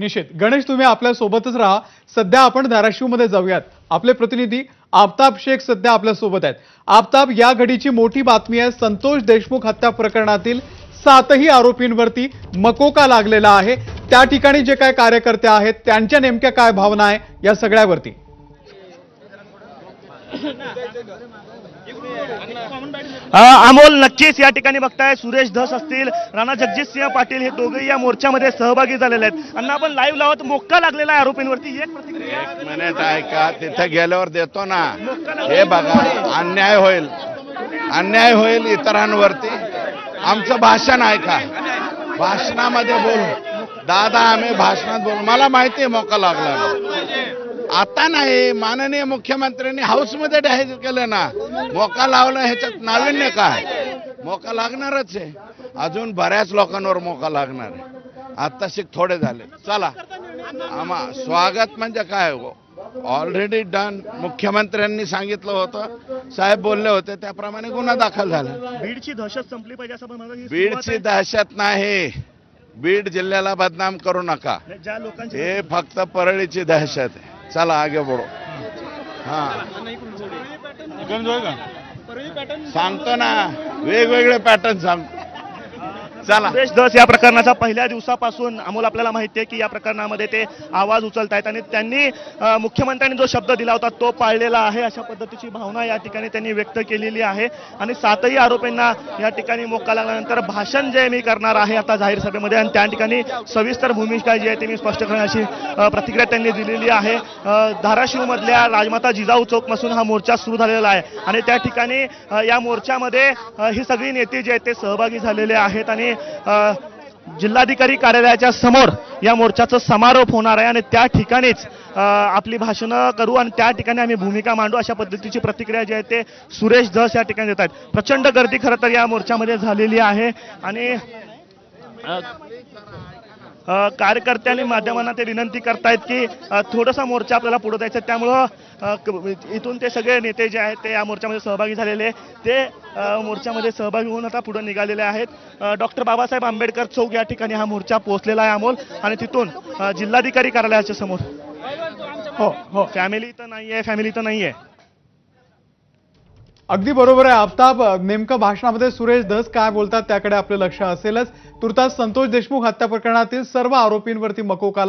निश्चित गणेश, तुम्ही आपल्या सोबतच राहा। सध्या आपण धाराशिवमध्ये जाऊयात। आपले प्रतिनिधी आफताब शेख सध्या आपल्या सोबत आहेत। आफताब, या घडीची मोठी बातमी आहे, संतोष देशमुख हत्या प्रकरणातील 7ही आरोपींवरती मकोका लागलेला आहे। त्या ठिकाणी जे काय कार्यकर्ते आहेत त्यांच्या नेमक्या काय भावना आहे या सगळ्यावरती? अमोल, नक्कीच या ठिकाणी बघताय सुरेश धस असतील, राणा जगजितसिंह पाटील हे दोघेही या मोर्चामध्ये सहभागी झालेले आहेत। अण्णा, आपण लाईव्ह लावत मोक्का लागलेला आहे आरोपींवरती, एक प्रतिक्रिया? एक मिनिट ऐका, तिथे गेल्यावर देतो ना। हे बघा, अन्याय होईल इतरांवरती। आमचं भाषण ऐका, भाषणामध्ये बोलू दादा, आम्ही भाषणात बोलू। मला माहिती आहे मोका लागला, आता नाही, माननीय मुख्यमंत्र्यांनी हाऊसमध्ये जाहीर केलं ना, मोका लावला। ह्याच्यात नाविन्य काय? मोका लागणारच आहे, अजून बऱ्याच लोकांवर मोका लागणार आहे। आता शिक थोडे झाले, चला आम्हा स्वागत म्हणजे काय, ऑलरेडी डन। मुख्यमंत्र्यांनी सांगितलं होतं, साहेब बोलले होते, त्याप्रमाणे गुन्हा दाखल झाला। बीडची दहशत संपली पाहिजे असं म्हणतात। बीडची दहशत नाही, बीड जिल्ह्याला बदनाम करू नका, ज्या लोकांची हे फक्त परळीची दहशत आहे। चला आगे बढो। हा, सांगतो ना, वेगवेगळे पॅटर्न सांगतो, चला। सुरेश धस या प्रकरणाचा पहिल्या दिवसापासून अमोल आपल्याला माहिती आहे की या प्रकरणामध्ये ते आवाज उचलतायत आणि त्यांनी मुख्यमंत्र्यांनी जो शब्द दिला होता तो पाळलेला आहे, अशा पद्धतीची भावना या ठिकाणी त्यांनी व्यक्त केलेली आहे। आणि 7ही आरोपींना या ठिकाणी मोक्का लागल्यानंतर भाषण जे मी करणार आहे आता जाहीर सभेमध्ये, आणि त्या ठिकाणी सविस्तर भूमिका जी आहे ती मी स्पष्ट करण्याची प्रतिक्रिया त्यांनी दिलेली आहे। धाराशिव मधल्या राजमाता जिजाऊ चौक पासून हा मोर्चा सुरू झालेला आहे आणि त्या ठिकाणी या मोर्चामध्ये ही सगळी नेते जे आहेत ते सहभागी झालेले आहेत आणि जिल्हाधिकारी कार्यालयाच्या समोर या मोर्चाचा समारोप होणार आहे आणि त्या ठिकाणीच आपली भाषणं करू आणि त्या ठिकाणी आम्ही भूमिका मांडू, अशा पद्धतीची प्रतिक्रिया जी आहे ते सुरेश धस या ठिकाणी देत आहेत। प्रचंड गर्दी खरं तर या मोर्चामध्ये झालेली आहे आणि कार्यकर्त्यांनी माध्यमांना ते विनंती करतायत की थोडासा मोर्चा आपल्याला पुढे द्यायचा, त्यामुळं इथून ते सगळे नेते जे आहेत ते या मोर्चामध्ये सहभागी झालेले, ते मोर्चामध्ये सहभागी होऊन आता पुढे निघालेले आहेत। डॉक्टर बाबासाहेब आंबेडकर चौक या ठिकाणी हा मोर्चा पोहोचलेला आहे अमोल, आणि तिथून जिल्हाधिकारी कार्यालयाच्या समोर। हो, फॅमिली तर नाहीये। अगदी बरोबर आहे आफताब, नेमकं भाषणामध्ये सुरेश धस काय बोलतात त्याकडे आपलं लक्ष असेलच। तुर्तास संतोष देशमुख हत्या प्रकरणातील सर्व आरोपींवरती मकोका